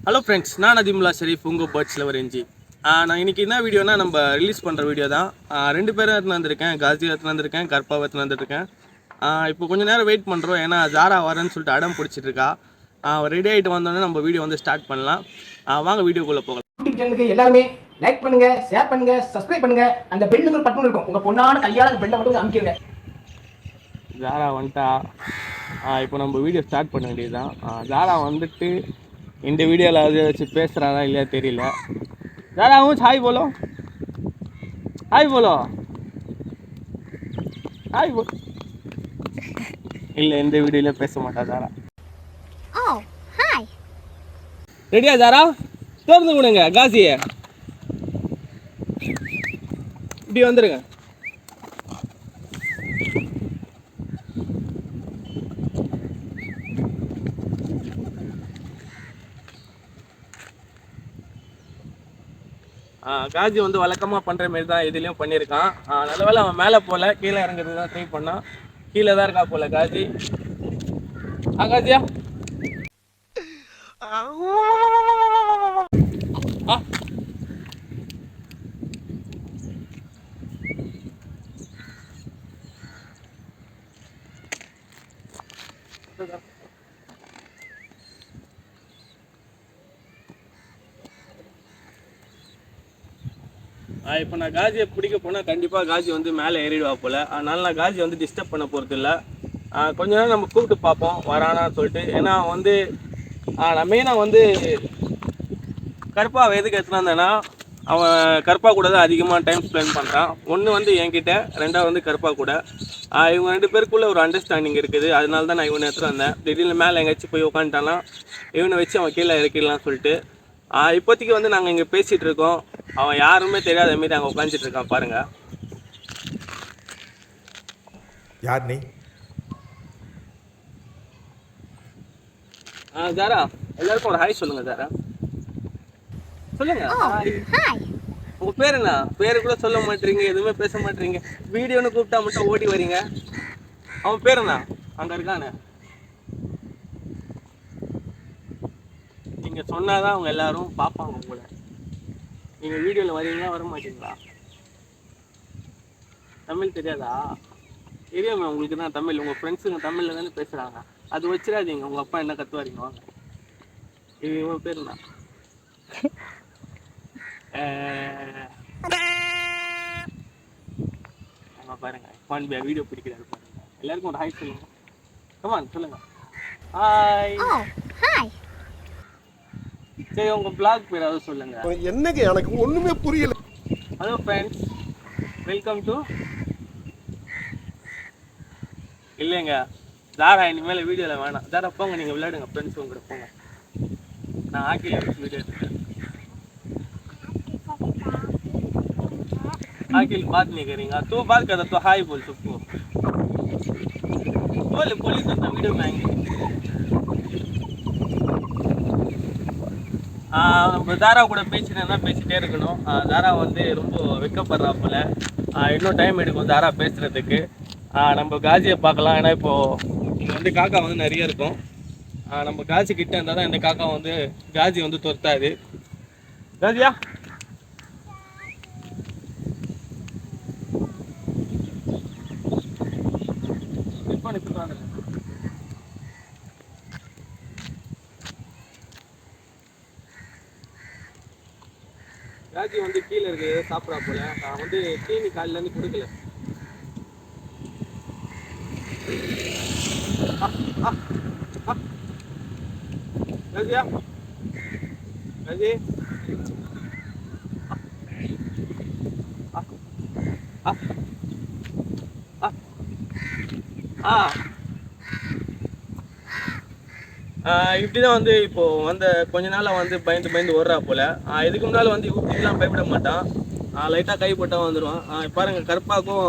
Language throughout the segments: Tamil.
ஹலோ ஃப்ரெண்ட்ஸ், நான் அதிமுல்லா ஷெரீஃப், உங்கள் பேர்ட்ஸ் லவர் என்ஜி. நான் இன்றைக்கி என்ன வீடியோனா நம்ம ரிலீஸ் பண்ணுற வீடியோ தான். 2 பேரும் எடுத்துன்னு வந்திருக்கேன், காஜி எடுத்துன்னு வந்திருக்கேன், கற்பாவை எடுத்துன்னு வந்துருக்கேன். இப்போ கொஞ்சம் நேரம் வெயிட் பண்ணுறோம், ஏன்னா ஜாரா வரேன்னு சொல்லிட்டு அடம் பிடிச்சிட்ருக்கா. ரெடி ஆகிட்டு வந்தோடனே நம்ம வீடியோ வந்து ஸ்டார்ட் பண்ணலாம். வாங்க வீடியோக்குள்ளே போகலாம். யூடியூப் சேனலுக்கு எல்லாருமே லைக் பண்ணுங்க, ஷேர் பண்ணுங்க, சப்ஸ்கிரைப் பண்ணுங்க. அந்த பெல்லுக்கு பட்டன் இருக்கும், உங்க பொண்ணான கையால அந்த பெல்லை மட்டும் அமுக்கிடுங்க. ஜாரா வந்துட்டா. இப்போ நம்ம வீடியோ ஸ்டார்ட் பண்ண வேண்டியதுதான். ஜாரா வந்துட்டு இந்த வீடியோவில் அதை வச்சு பேசுகிறாரா இல்லையா தெரியல. ஜாரா ஹாய் போலோ, ஹாய் போலோ, ஹாய் போ. இல்லை, இந்த வீடியோவில் பேச மாட்டா ஜாரா. ரெடியா ஜாரா? திறந்து விடுங்க காசியை. இப்படி வந்துருங்க. காஜி வந்து வழக்கமாக பண்ணுற மாரி தான் இதுலேயும் பண்ணியிருக்கான். நல்ல வேலை அவன் மேலே போகல, கீழே இறங்குறது தான் ட்ரை பண்ணான். கீழே தான் இருக்கா போல காஜி. காஜியா இப்போ நான் காஜியை பிடிக்க போனால் கண்டிப்பாக காஜி வந்து மேலே ஏறிடுவா போல். அதனால நான் காஜி வந்து டிஸ்டர்ப் பண்ண போகிறது இல்லை. கொஞ்ச நேரம் நம்ம கூப்பிட்டு பார்ப்போம் வரானான்னு சொல்லிட்டு. ஏன்னா வந்து நான் மெயினாக வந்து கருப்பாவை எதுக்கு எடுத்துனா இருந்தேன்னா, அவன் கருப்பா கூட தான் அதிகமாக டைம் ஸ்பெண்ட் பண்ணுறான். ஒன்று வந்து என்கிட்ட, ரெண்டாவது வந்து கருப்பா கூட. இவங்க 2 பேருக்குள்ளே ஒரு அண்டர்ஸ்டாண்டிங் இருக்குது. அதனால தான் நான் இவனை எடுத்துகிட்டு வந்தேன். திடீர்னு மேலே எங்கேயாச்சும் போய் உட்காந்துட்டானா இவனை வச்சு அவன் கீழே இறக்கிடலாம்னு சொல்லிட்டு. இப்போதைக்கு வந்து நாங்கள் இங்கே பேசிகிட்டு இருக்கோம். அவன் யாருமே தெரியாத மாரி அங்கே உட்காந்துட்டு இருக்கான் பாருங்க. யார் நீ? ஜாரா, எல்லாருக்கும் ஒரு ஹாய் சொல்லுங்க. ஜாரா சொல்லுங்க. உங்க பேர் என்ன? பேரு கூட சொல்ல மாட்டீங்க, எதுவுமே பேச மாட்டீங்க. வீடியோன்னு கூப்பிட்டா மட்டும் ஓடி வரீங்க. அவன் பேர் என்ன? அங்க இருக்கானே. நீங்க சொன்னாதான் அவங்க எல்லாரும் பார்ப்பாங்க உங்களை. நீங்க வீடியோல வரீங்களா வர மாட்டீங்களா? தமிழ் தெரியாதா? தெரியுமே உங்களுக்கு தான் தமிழ். உங்க ஃப்ரெண்ட்ஸுங்க தமிழ்ல தானே பேசுறாங்க. அது வச்சிடாதீங்க. உங்க அப்பா என்ன கத்துவாரீங்க? வாங்க. இவன் பேர் என்ன? பாருங்க, பான்பியா வீடியோ பிடிக்கிறாரு பாருங்க. எல்லாருக்கும் ஒரு ஹாய் சொல்லுங்க. கமான் சொல்லுங்க. ஹாய். ஹாய். சரி, உங்க பிளாக் பேர் ஏதாவது சொல்லுங்க. என்னங்க எனக்கு ஒண்ணுமே புரியல. Hello friends, welcome to. இல்லைங்க ஜாரா இனிமேல் வீடியோவில் வேணாம். ஜாரா போங்க, நீங்கள் விளையாடுங்க ஃப்ரெண்ட்ஸ் உங்க போங்க. நான் ஆக்கில வச்சு வீடியோ எடுத்துக்கிறேன். आखिल बात नहीं करेंगे तो बात करता तो हाई बोल सबको. बोले पुलिस तो वीडियो में आएंगे. நம்ம ஜாரா கூட பேசினேன்னா பேசிட்டே இருக்கணும். ஜாரா வந்து ரொம்ப வெக்கப்படுறா போல. இன்னும் டைம் எடுக்கும் ஜாரா பேசுறதுக்கு. நம்ம காஜியை பார்க்கலாம். ஏன்னா இப்போது இங்கே வந்து காக்கா வந்து நிறைய இருக்கும். நம்ம காஜி கிட்ட இருந்தால் தான் இந்த காக்கா வந்து காஜி வந்து துரத்தாது. காஜியா ராஜி வந்து கீழே இருக்கு, ஏதோ சாப்பிட்றா போல. நான் வந்து தீனி காலில இருந்து கொடுக்கல. ராஜியா ராஜி இப்படிதான் வந்து இப்போ வந்து கொஞ்ச நாளாக வந்து பயந்து ஓடுறா போல. இதுக்கு முன்னால் வந்து இப்படிலாம் பயப்பட மாட்டான். லைட்டாக கை போட்டால் வந்துடுவான். பாருங்க, கருப்பாக்கும்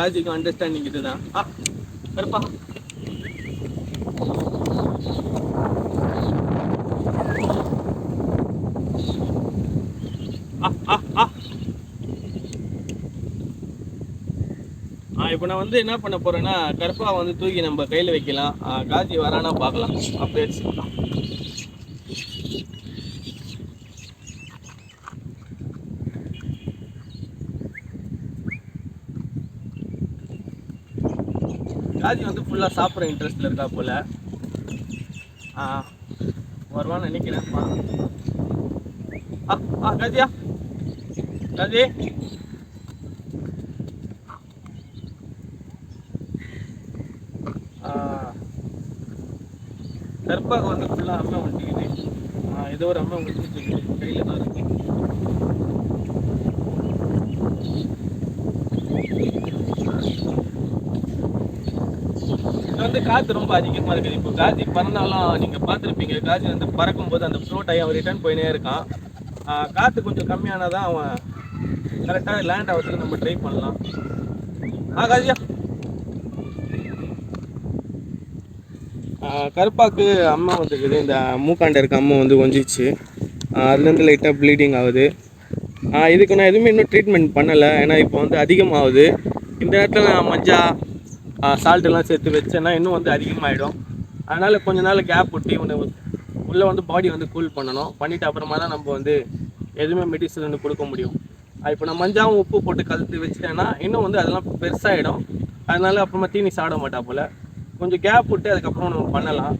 காஜிக்கும் அண்டர்ஸ்டாண்டிங் இதுதான். கருப்பா இப்போ நான் வந்து என்ன பண்ண போறேன்னா, கருப்பா வந்து தூக்கி நம்ம கையில் வைக்கலாம். காஜி வரானா பார்க்கலாம். அப்படியே வச்சுக்கலாம். காஜி வந்து ஃபுல்லாக சாப்பிட்ற இன்ட்ரெஸ்ட்டில் இருக்கா போல். வருவான்னு நினைக்கிறேன். காஜியா காஜி கற்பாக வந்து ஃபுல்லாக அம்மை வந்துக்குது. ஏதோ ஒரு அம்மை வந்துட்டு கையில் தான் இருக்கு. இது வந்து காற்று ரொம்ப அதிகமாக இருக்குது. இப்போ காஜி பறந்தாலும் நீங்கள் பார்த்துருப்பீங்க, காஜி வந்து பறக்கும்போது அந்த ஃப்ளோட் ஆகி அவன் ரிட்டர்ன் போயினே இருக்கான். காற்று கொஞ்சம் கம்மியானதான் அவன் கரெக்டாக லேண்ட் ஆகிறதுக்கு நம்ம ட்ரை பண்ணலாம். காஜியா கருப்பாக்கு அம்மா வந்துருக்குது. இந்த மூக்காண்ட இருக்க அம்மா வந்து கொஞ்சிச்சு. அதுலேருந்து லைட்டாக ப்ளீடிங் ஆகுது. இதுக்கு நான் எதுவுமே இன்னும் ட்ரீட்மெண்ட் பண்ணலை. ஏன்னா இப்போ வந்து அதிகமாகுது. இந்த நேரத்தில் நான் மஞ்சா சால்ட்டெல்லாம் சேர்த்து வச்சேன்னா இன்னும் வந்து அதிகமாகிடும். அதனால் கொஞ்ச நாள் கேப் விட்டு இவனை உள்ளே வந்து பாடி வந்து கூல் பண்ணணும். பண்ணிவிட்டு அப்புறமா தான் நம்ம வந்து எதுவுமே மெடிசன் வந்து கொடுக்க முடியும். இப்போ நான் மஞ்சாவும் உப்பு போட்டு கலந்து வச்சுட்டேன்னா இன்னும் வந்து அதெல்லாம் பெருசாகிடும். அதனால அப்புறமா தீனி சாப்பிட மாட்டா போல். கொஞ்சம் கேப் விட்டு அதுக்கப்புறம் நம்ம பண்ணலாம்.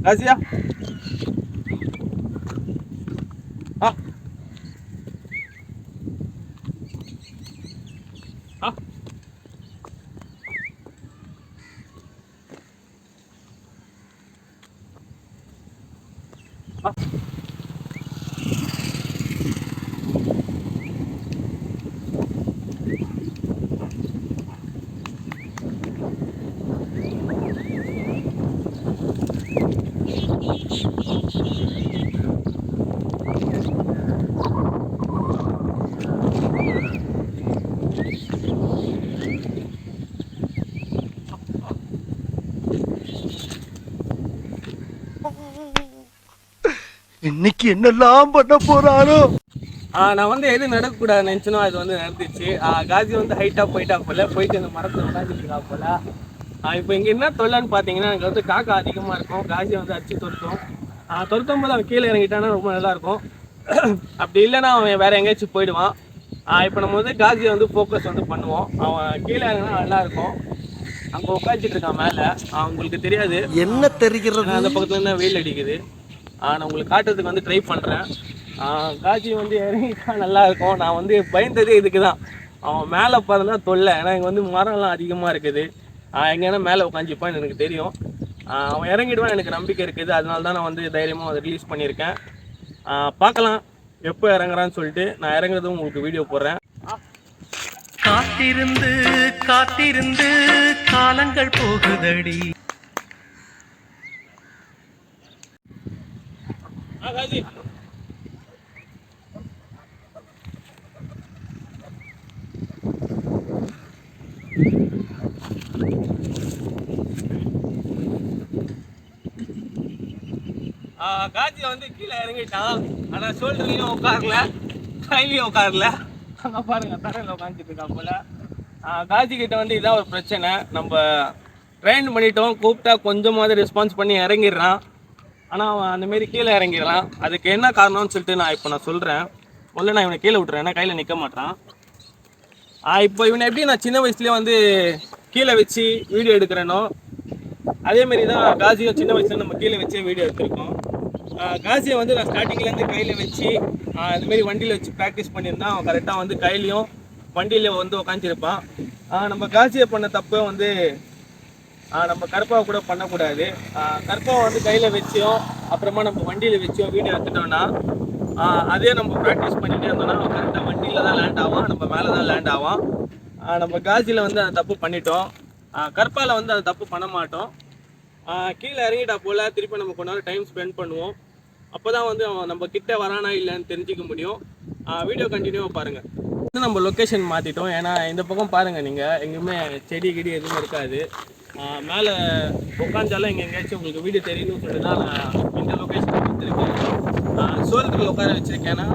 காசியா இன்னைக்கு என்னெல்லாம் பண்ண போறாரோ. நான் வந்து எது நடக்கக்கூடாது நினச்சனோ அது வந்து நடந்துச்சு. காஜி வந்து ஹைட்டாக போயிட்டா போயிட்டு அந்த மரத்தில் உட்காந்துருக்கா போல. இப்போ இங்கே என்ன தொல்லைன்னு பார்த்தீங்கன்னா, எனக்கு வந்து காக்கா அதிகமாக இருக்கும். காஜி வந்து அடிச்சு துரத்தும் போது அவன் கீழே இறங்கிட்டானா ரொம்ப நல்லாயிருக்கும். அப்படி இல்லைன்னா அவன் வேறு எங்கேயாச்சும் போயிடுவான். இப்போ நம்ம வந்து காஜியை வந்து ஃபோக்கஸ் வந்து பண்ணுவோம். அவன் கீழே இறங்கினா நல்லாயிருக்கும். அங்கே உட்காந்துட்டு இருக்கான் மேலே. உங்களுக்கு தெரியாது என்ன தெரிகிறது? அந்த பக்கத்துல இருந்தால் வெயில் அடிக்குது. நான் உங்களுக்கு காட்டுறதுக்கு வந்து ட்ரை பண்ணுறேன். காஜி வந்து இறங்கிட்டா நல்லாயிருக்கும். நான் வந்து பயந்ததே இதுக்கு தான். அவன் மேலே பறந்தா தொல்லை. ஏன்னா இங்கே வந்து மரம்லாம் அதிகமாக இருக்குது. எங்கேனா மேலே உட்காந்துப்பான்னு எனக்கு தெரியும். அவன் இறங்கிடுவான் எனக்கு நம்பிக்கை இருக்குது. அதனால தான் நான் வந்து தைரியமாக அதை ரிலீஸ் பண்ணியிருக்கேன். பார்க்கலாம் எப்போ இறங்குறான்னு சொல்லிட்டு. நான் இறங்குறதும் உங்களுக்கு வீடியோ போடுறேன். காத்திருந்து காத்திருந்து காலங்கள் போகுதடி. காஜி காஜி வந்து கீழே இறங்கிட்டான். ஆனால் ஷோல்டர்லையும் உட்காரல, கையிலையும் உட்காரல. அங்கே பாருங்க தரையில் உட்காந்துட்டு இருக்கா போல. காஜி கிட்ட வந்து இதான் ஒரு பிரச்சனை. நம்ம ட்ரெயின் பண்ணிட்டோம், கூப்பிட்டா கொஞ்சமாவது ரெஸ்பான்ஸ் பண்ணி இறங்கிடுறான். ஆனால் அவன் அந்தமாரி கீழே இறங்கிடலாம். அதுக்கு என்ன காரணம்னு சொல்லிட்டு நான் சொல்கிறேன். முதல்ல நான் இவனை கீழே விட்டுறேன், ஏன்னா கையில் நிற்க மாட்டான். இப்போ இவனை எப்படி நான் சின்ன வயசுலேயே வந்து கீழே வச்சு வீடியோ எடுக்கிறேனோ அதேமாரி தான் காஜியும் சின்ன வயசுல நம்ம கீழே வச்சே வீடியோ எடுத்திருக்கோம். காஜியை வந்து நான் ஸ்டார்டிங்லேருந்து கையில் வச்சு இதுமாரி வண்டியில் வச்சு ப்ராக்டிஸ் பண்ணியிருந்தேன். அவன் கரெக்டாக வந்து கையிலையும் வண்டியில் வந்து உக்காந்துருப்பான். நம்ம காஜியை பண்ண தப்பை வந்து நம்ம கருப்பாவை கூட பண்ணக்கூடாது. கருப்பாவை வந்து கையில் வச்சியும் அப்புறமா நம்ம வண்டியில் வச்சியும் வீடியோ எடுத்துட்டோம்னா அதே நம்ம ப்ராக்டிஸ் பண்ணிகிட்டே இருந்தோம்னா அவன் கரெக்டாக வண்டியில் தான் லேண்ட் ஆவான், நம்ம மேலே தான் லேண்ட் ஆவான். நம்ம காஜியில் வந்து அந்த தப்பு பண்ணிட்டோம். கற்பாவில் வந்து அந்த தப்பு பண்ண மாட்டோம். கீழே இறங்கிட்டா போல் திருப்பி நம்ம கொஞ்ச நேரம் டைம் ஸ்பெண்ட் பண்ணுவோம். அப்போ தான் வந்து அவன் நம்ம கிட்டே வரானா இல்லைன்னு தெரிஞ்சிக்க முடியும். வீடியோ கண்டினியூவாக பாருங்கள். நம்ம லொக்கேஷன் மாற்றிட்டோம். ஏன்னா இந்த பக்கம் பாருங்கள், நீங்கள் எங்கேயுமே செடி கிடி எதுவுமே இருக்காது. மேலே உட்காந்தாலும் இங்கே எங்கேயாச்சும் உங்களுக்கு வீடியோ தெரியணும்னு சொல்லிட்டு தான் நான் இந்த லொக்கேஷன் கொடுத்துருக்கேன். ஷோல்டரில் உட்கார வச்சுருக்கேன்னா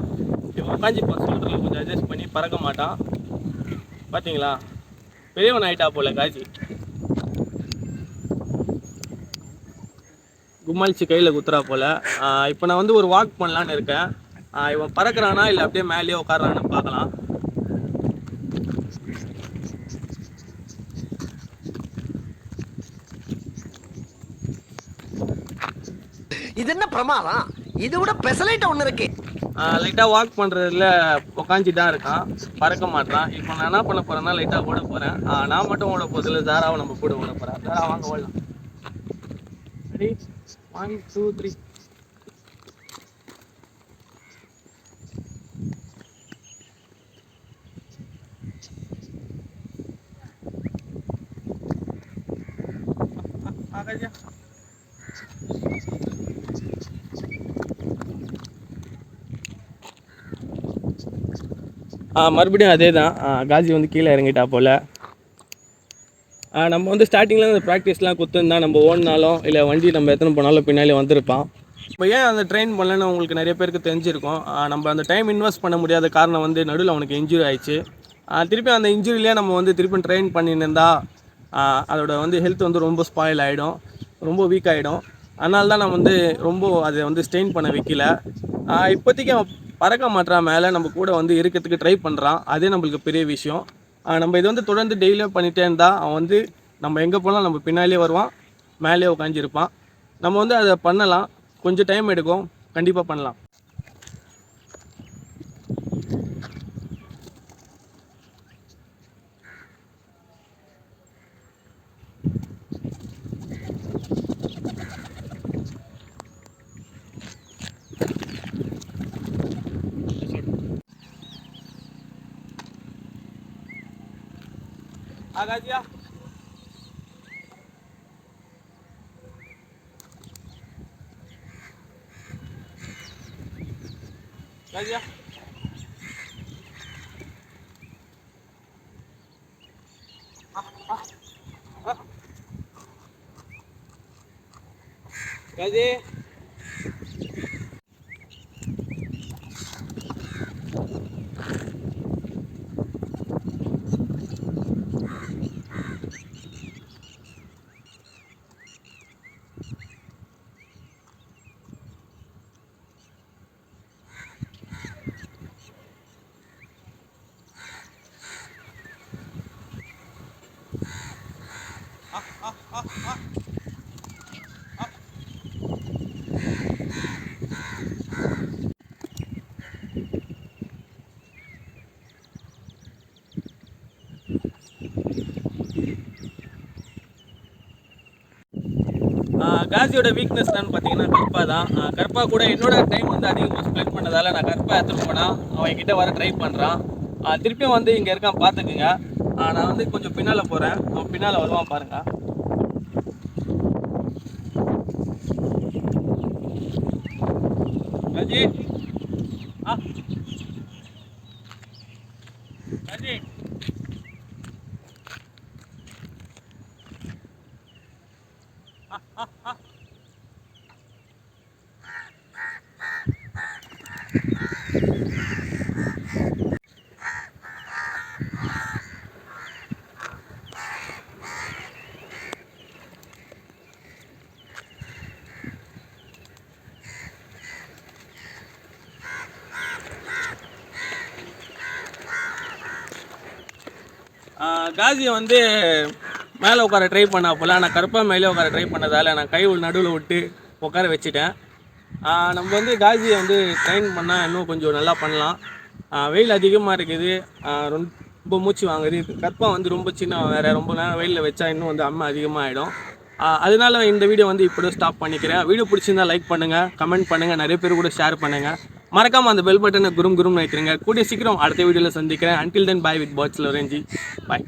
இப்போ உட்காந்து இப்போ ஷோல்டரில் கொஞ்சம் அட்ஜஸ்ட் பண்ணி பறக்க மாட்டான். பார்த்தீங்களா, பெரியவன் ஆகிட்டா போல் காஜி. கும்மாளிச்சு கையில் குத்துறா போல். இப்போ நான் வந்து ஒரு வாக் பண்ணலான்னு இருக்கேன். இவன் பறக்கிறானா இல்லை அப்படியே மேலேயே உட்காரான்னு பார்க்கலாம். இது என்ன பிரமாதம்? இது விட பெசலைட் ஒண்ணு இருக்கு. லைட்டாக வாக் பண்ணுறதுல உக்காஞ்சி தான் இருக்கான், பறக்க மாட்டான். இப்போ நான் என்ன பண்ண போகிறேன்னா லைட்டாக ஓட போகிறேன். நான் மட்டும் ஓட போதில்லை, தாராவை நம்ம கூட ஓட போகிறேன். தாரா வாங்க ஓடலாம். ரெடி 1 2 3. आगे மறுபடியும் அதே தான். காஜி வந்து கீழே இறங்கிட்டா போல். நம்ம வந்து ஸ்டார்டிங்கில் அந்த ப்ராக்டிஸ்லாம் குத்துருந்தா நம்ம ஓடினாலும் இல்லை வண்டி நம்ம எத்தனை போனாலும் பின்னாலே வந்திருப்பான். இப்போ ஏன் அந்த ட்ரெயின் பண்ணலன்னு உங்களுக்கு நிறைய பேருக்கு தெரிஞ்சிருக்கும். நம்ம அந்த டைம் இன்வெஸ்ட் பண்ண முடியாத காரணம் வந்து நடுவில் அவனுக்கு இன்ஜுரி ஆயிடுச்சு. திருப்பி அந்த இன்ஜுரியிலே நம்ம வந்து திருப்பி ட்ரெயின் பண்ணியிருந்தா அதோட வந்து ஹெல்த் வந்து ரொம்ப ஸ்பாயில் ஆகிடும், ரொம்ப வீக் ஆகிடும். அதனால தான் நான் வந்து ரொம்ப அதை வந்து ஸ்ட்ரெயின் பண்ண வைக்கல. இப்போதைக்கு அவன் பறக்க மாட்டான், மேலே நம்ம கூட வந்து இருக்கிறதுக்கு ட்ரை பண்ணுறான். அதே நம்மளுக்கு பெரிய விஷயம். நம்ம இது வந்து தொடர்ந்து டெய்லியும் பண்ணிகிட்டே இருந்தால் அவன் வந்து நம்ம எங்கே போனாலும் நம்ம பின்னாலே வருவான், மேலே உட்காந்துருப்பான். நம்ம வந்து அதை பண்ணலாம், கொஞ்சம் டைம் எடுக்கும், கண்டிப்பாக பண்ணலாம். आगाजिया गाजिया गाजी காசியோட வீக்னஸ் என்னன்னு பார்த்தீங்கன்னா கற்பா தான். கற்பா கூட என்னோட டைம் வந்து அதிகமாக ஸ்பெண்ட் பண்ணதால் நான் கற்பா எடுத்துகிட்டு போனால் அவன் என்கிட்ட வர ட்ரை பண்ணுறான். திருப்பியும் வந்து இங்கே இருக்கான் பார்த்துக்குங்க. நான் வந்து கொஞ்சம் பின்னால் போகிறேன், அவன் பின்னால் வருவான் பாருங்கள். காஜி காஜி காசியை வந்து மேலே உட்கார ட்ரை பண்ண போல் நான் கருப்பா மேலே உட்கார ட்ரை பண்ணதால் நான் கை நடுவில் விட்டு உட்கார வச்சுட்டேன். நம்ம வந்து காசியை வந்து ட்ரெயின் பண்ணால் இன்னும் கொஞ்சம் நல்லா பண்ணலாம். வெயில் அதிகமாக இருக்குது, ரொம்ப மூச்சு வாங்குது. கற்பா வந்து ரொம்ப சின்ன, வேறு ரொம்ப நேரம் வெயிலில் வச்சா இன்னும் வந்து அம்மை அதிகமாக ஆகிடும். அதனால இந்த வீடியோ வந்து இப்போதான் ஸ்டாப் பண்ணிக்கிறேன். வீடியோ பிடிச்சிருந்தா லைக் பண்ணுங்கள், கமெண்ட் பண்ணுங்கள், நிறைய பேர் கூட ஷேர் பண்ணுங்கள். மறக்காமல் அந்த பெல் பட்டனை குரும் வைக்கிறேங்க. கூடிய சீக்கிரம் அடுத்த வீடியோவில் சந்திக்கிறேன். அன்டில் தென் பாய் வித் பாட்ஸ் லோரேஞ்சி. பாய்.